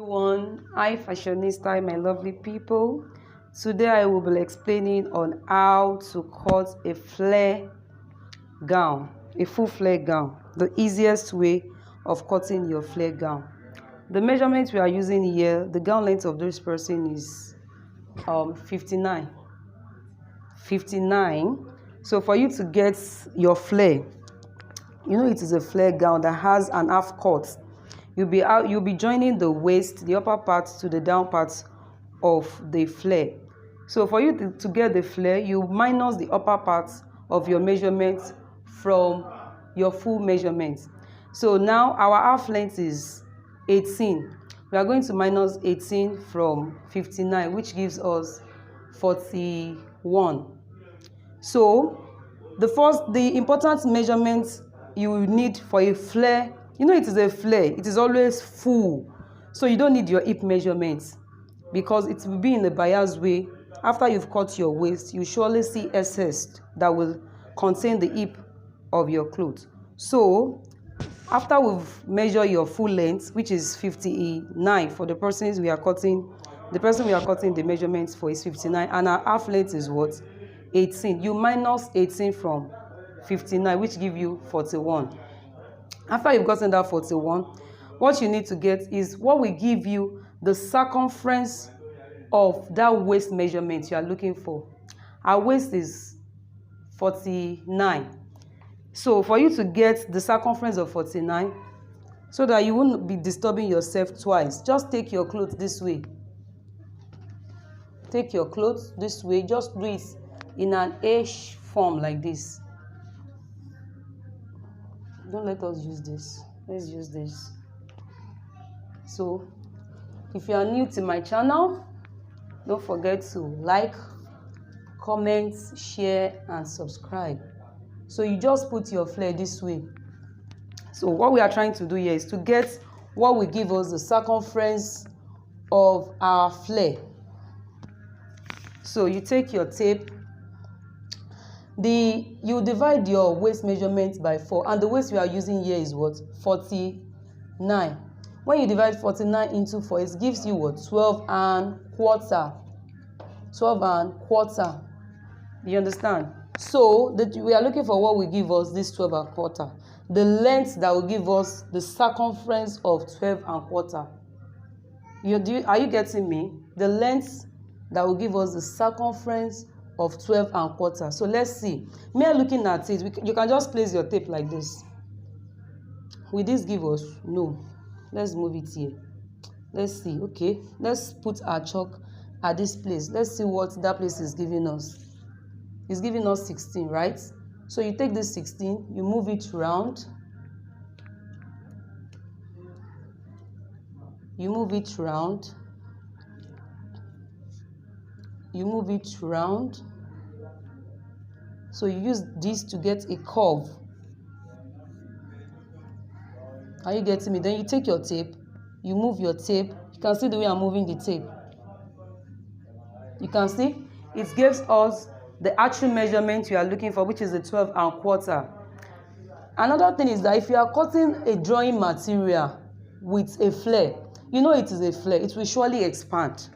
Everyone, hi fashionista, my lovely people. Today I will be explaining on how to cut a flare gown, a full flare gown, the easiest way of cutting your flare gown. The measurement we are using here, the gown length of this person is 59. So for you to get your flare, it is a flare gown that has an half cut. You'll be joining the waist, the upper part to the down part of the flare. So for you to get the flare, you minus the upper part of your measurement from your full measurement. So now our half length is 18. We are going to minus 18 from 59, which gives us 41. So the important measurement you need for a flare, it is a flare, it is always full, so you don't need your hip measurements because it will be in a biased way. After you've cut your waist, you surely see excess that will contain the hip of your clothes. So after we've measured your full length, which is 59 for the person we are cutting the measurements for is 59, and our half length is what? 18. You minus 18 from 59, which give you 41. After you've gotten that 41, what you need to get is what will give you the circumference of that waist measurement you are looking for. Our waist is 49. So for you to get the circumference of 49, so that you won't be disturbing yourself twice, just take your clothes this way. Take your clothes this way. Just do it in an H form like this. Don't let us use this. Let's use this. So if you are new to my channel, don't forget to like, comment, share, and subscribe. So you just put your flare this way. So what we are trying to do here is to get what will give us the circumference of our flare. So you take your tape. You divide your waist measurement by 4, and the waist we are using here is what? 49. When you divide 49 into 4, it gives you what? 12 and quarter. 12 and quarter. You understand? So we are looking for what will give us this 12 and quarter. The length that will give us the circumference of 12 and quarter. Are you getting me? The length that will give us the circumference of 12 and quarter. So let's see. Mere looking at it, you can just place your tape like this. Will this give us? No. Let's move it here. Let's see. Okay. Let's put our chalk at this place. Let's see what that place is giving us. It's giving us 16, right? So you take this 16, you move it round. You move it round. You move it round. So you use this to get a curve. Are you getting me? Then you take your tape, you move your tape. You can see the way I'm moving the tape. You can see it gives us the actual measurement you are looking for, which is the 12 and quarter. Another thing is that if you are cutting a drawing material with a flare, it is a flare, it will surely expand.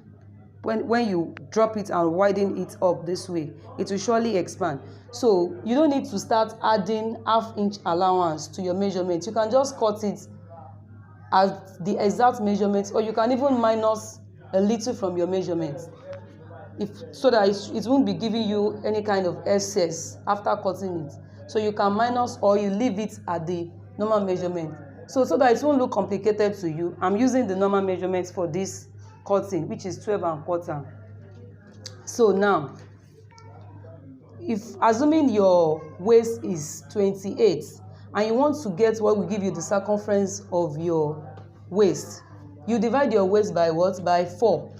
When you drop it and widen it up this way, it will surely expand. So you don't need to start adding half-inch allowance to your measurement. You can just cut it at the exact measurement, or you can even minus a little from your measurement, so that it won't be giving you any kind of excess after cutting it. So you can minus, or you leave it at the normal measurement. So that it won't look complicated to you, I'm using the normal measurements for this cutting, which is 12 and quarter. So now, if assuming your waist is 28 and you want to get what will give you the circumference of your waist, you divide your waist by what? By 4.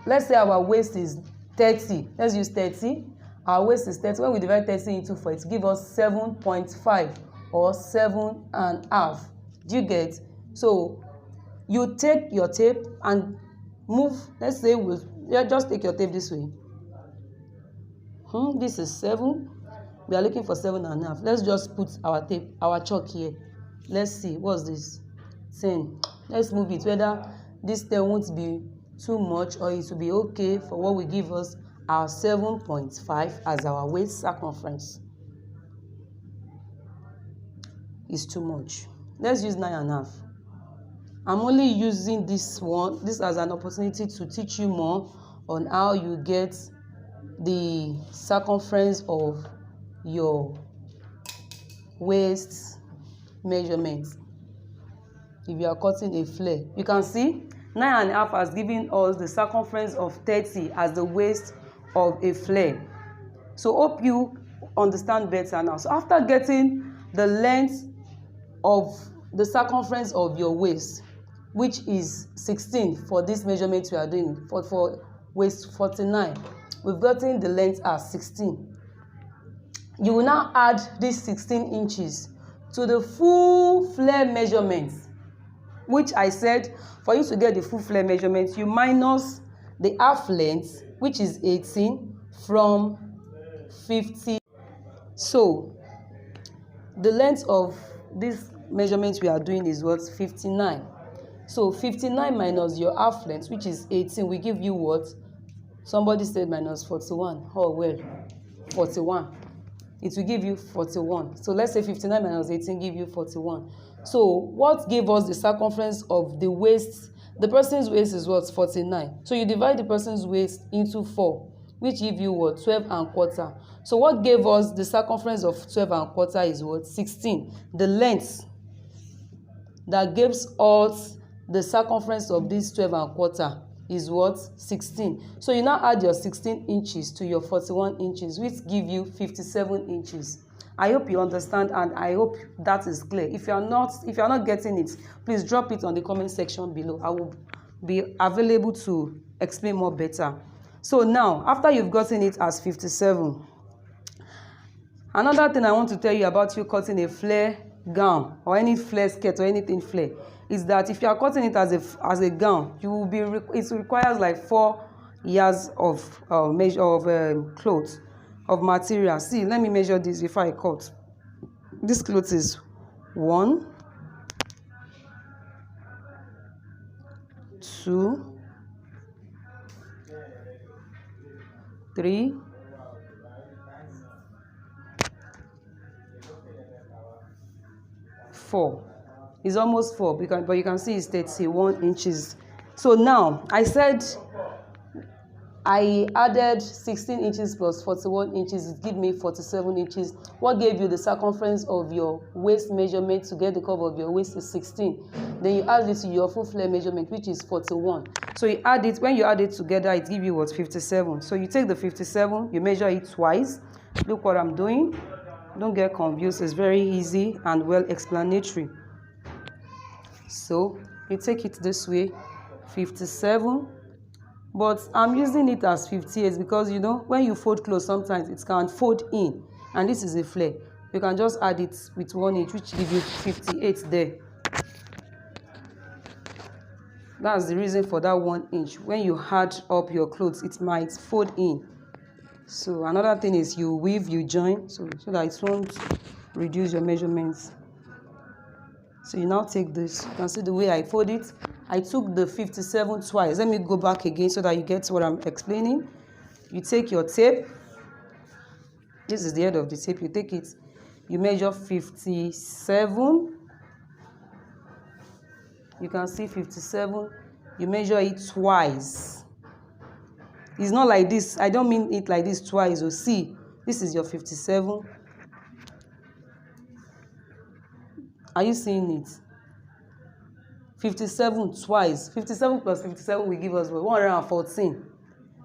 Let's say our waist is 30. Let's use 30. Our waist is 30. When we divide 30 into 4, it gives us 7.5 or 7.5. Do you get? So you take your tape and move. Let's say just take your tape this way. This is 7. We are looking for 7.5. Let's just put our tape, our chalk here. Let's see. What's this? 10. Let's move it. Whether this there won't be too much, or it will be okay for what will give us our 7.5 as our waist circumference. Is too much. Let's use 9.5. I'm only using this as an opportunity to teach you more on how you get the circumference of your waist measurement. If you are cutting a flare, you can see 9.5 has given us the circumference of 30 as the waist of a flare. So hope you understand better now. So after getting the length of the circumference of your waist, which is 16 for this measurement we are doing, for waist 49, we've gotten the length as 16. You will now add this 16 inches to the full flare measurement, which I said for you to get the full flare measurement, you minus the half length, which is 18, from 50. So the length of this measurement we are doing is what? 59. So 59 minus your half length, which is 18, will give you what? Somebody said minus 41. Oh well, 41. It will give you 41. So let's say 59 minus 18 give you 41. So what gave us the circumference of the waist? The person's waist is what? 49. So you divide the person's waist into 4, which give you what? 12.25. So what gave us the circumference of 12.25 is what? 16. The length that gives us the circumference of this 12.25 is what? 16. So you now add your 16 inches to your 41 inches, which give you 57 inches. I hope you understand, and I hope that is clear. If you are not getting it, please drop it on the comment section below. I will be available to explain more better. So now, after you've gotten it as 57, another thing I want to tell you about you cutting a flare gown or any flare skirt or anything flare is that if you are cutting it as a gown, you will be it requires like 4 yards of measure of clothes of material. See, let me measure this before I cut. This cloth is 1, 2, 3, 4. It's almost 4, but you can see it's 31 inches. So now I said I added 16 inches plus 41 inches. It gives me 47 inches. What gave you the circumference of your waist measurement to get the curve of your waist is 16. Then you add it to your full flare measurement, which is 41. So you add it, when you add it together, it gives you what? 57. So you take the 57, you measure it twice. Look what I'm doing. Don't get confused. It's very easy and well explanatory. So you take it this way, 57. But I'm using it as 58 because, you know, when you fold clothes, sometimes it can fold in. And this is a flare. You can just add it with 1 inch, which gives you 58 there. That's the reason for that 1 inch. When you add up your clothes, it might fold in. So another thing is you weave, you join, so that it won't reduce your measurements. So you now take this. You can see the way I fold it. I took the 57 twice. Let me go back again so that you get what I'm explaining. You take your tape. This is the end of the tape. You take it. You measure 57. You can see 57. You measure it twice. It's not like this. I don't mean it like this twice. You see, this is your 57. Are you seeing it? 57 twice. 57 plus 57 will give us 114.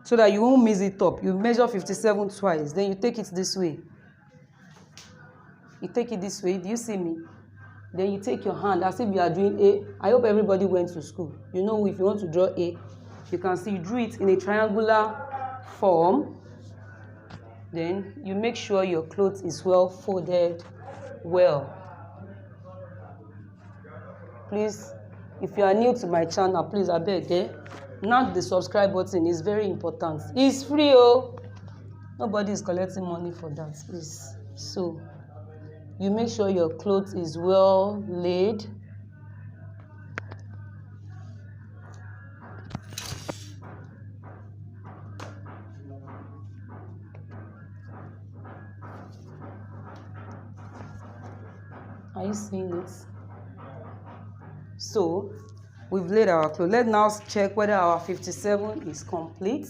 So that you won't mix it up. You measure 57 twice. Then you take it this way. You take it this way. Do you see me? Then you take your hand as if you are doing A. I hope everybody went to school. You know, if you want to draw A, you can see you drew it in a triangular form. Then you make sure your cloth is well folded well. Please, if you are new to my channel, please, I beg, knock the subscribe button. It's very important. It's free, oh. Nobody is collecting money for that, please. So, you make sure your cloth is well laid. Are you seeing it? So we've laid our clothes. Let's now check whether our 57 is complete.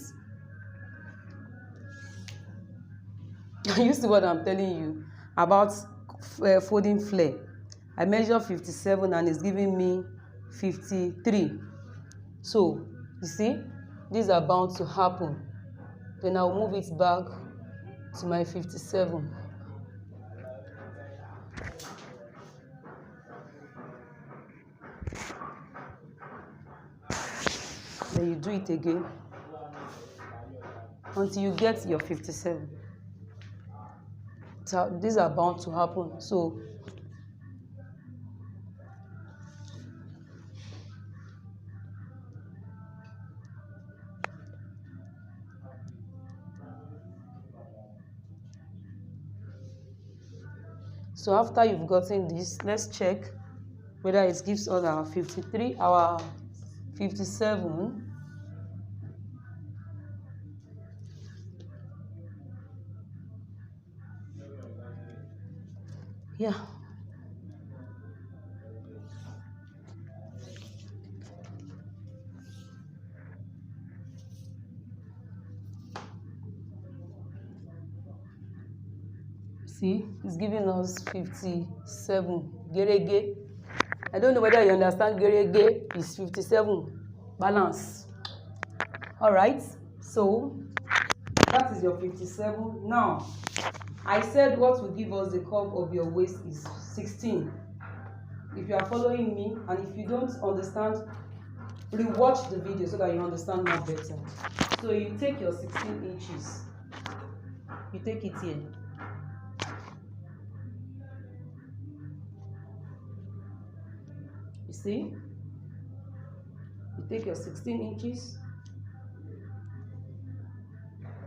You see what I'm telling you about folding flare. I measure 57 and it's giving me 53. So you see, these are bound to happen. Then I'll move it back to my 57. Then you do it again until you get your 57. So these are bound to happen. So after you've gotten this, let's check whether it gives us our 53, our 57. Yeah. See, it's giving us 57. Gerege. I don't know whether you understand gerege is 57. Balance. All right. So that is your 57. Now, I said what will give us the curve of your waist is 16. If you are following me, and if you don't understand, rewatch the video so that you understand more better. So you take your 16 inches. You take it here. You see? You take your 16 inches.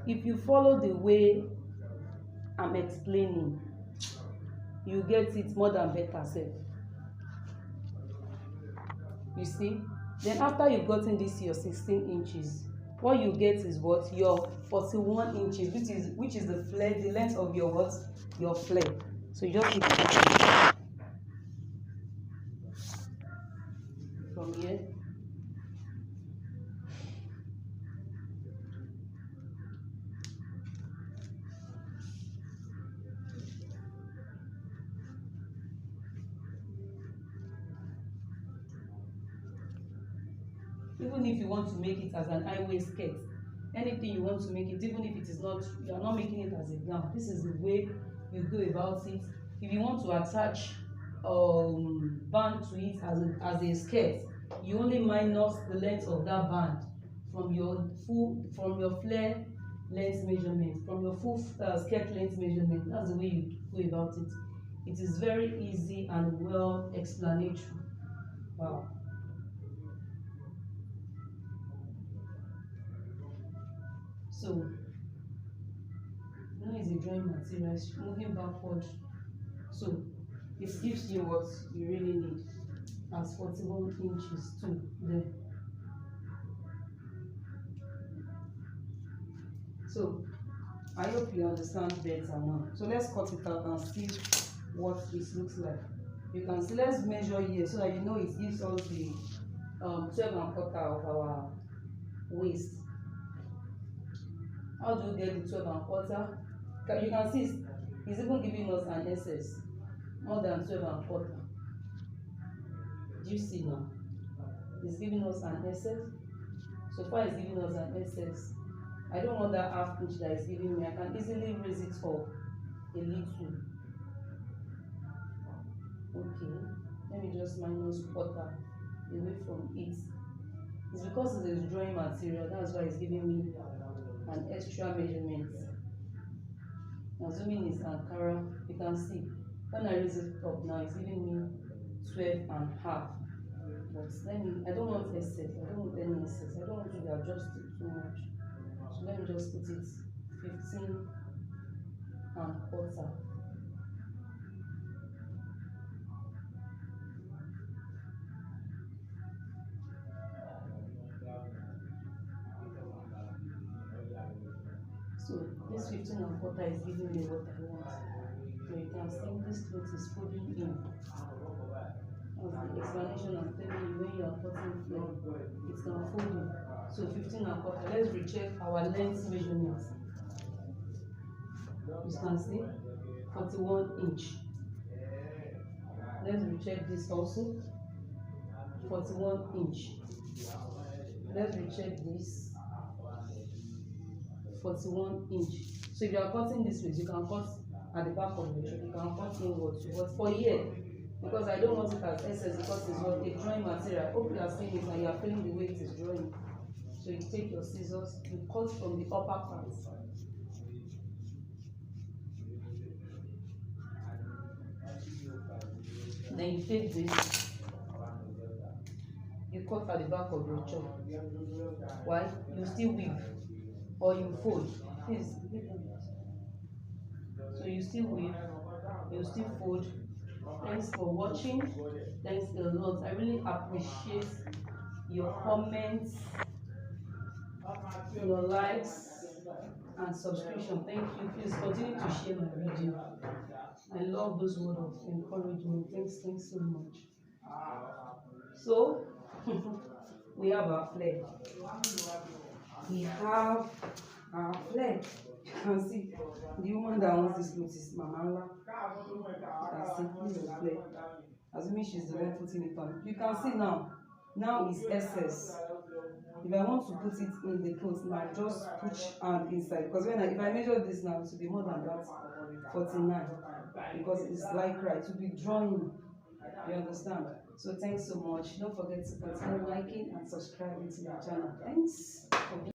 If you follow the way I'm explaining, you get it more than better self. You see? Then after you've gotten this your 16 inches, what you get is what? Your 41 inches, which is the flare, the length of your what? Your flare. So you just keep it from here. Even if you want to make it as an high waist skirt, anything you want to make it, even if it is not, you are not making it as a gown, this is the way you go about it. If you want to attach band to it as a skirt, you only minus the length of that band from your flare length measurement, from your full skirt length measurement. That's the way you go about it. It is very easy and well explanatory. Wow. So now is a drawing material, it's moving backward. So it gives you what you really need as 41 inches too there. So I hope you understand better now. So let's cut it out and see what this looks like. You can see, let's measure here so that you know it gives us the 12¼ of our waist. How do you get the 12¼ You can see it's even giving us an excess more than 12¼ Do you see now? It's giving us an excess. So far it's giving us an excess. I don't want that ½ inch that is giving me. I can easily raise it up a little. Okay, let me just minus quarter away from it. It's because it's a drawing material, that's why it's giving me an extra measurement. Assuming it's Ankara, you can see when I raise it up now, it's giving me 12½. But I don't want excess, I don't want any excess, I don't want to be adjusted too much. So let me just put it 15¼ So this 15¼ is giving me what I want. So you can see this cloth is folding in. As the explanation I'm telling you, when you are cutting flare, it can fold in. So 15 1/4. Let's recheck our length measurements. You can see 41 inch. Let's recheck this also. 41 inch. Let's recheck this. 41 inch. So if you are cutting this way, you can cut at the back of the shirt. You can cut inwards. But for here, because I don't want it as SS, because it's what a drawing material. I hope you are seeing it and you are feeling the way it is drawing. So you take your scissors, you cut from the upper part. Then you take this, you cut at the back of your chop. Why? You still weave or you fold. Please. So you still weave, you still fold. Thanks for watching. Thanks a lot. I really appreciate your comments, your likes, and subscription. Thank you. Please continue to share my video. I love those words of encouragement. Thanks so much. So we have our flag. We have our flag. You can see the woman that wants this clothes is Mama. You can see this is the flag. Assuming she's the one putting it on. You can see now. Now is SS. If I want to put it in the clothes now, just push hand inside. Because if I measure this now, it will be more than that 49. Because it's lycra, it will be drawing. You understand? So thanks so much. Don't forget to continue liking and subscribing to my channel. Thanks.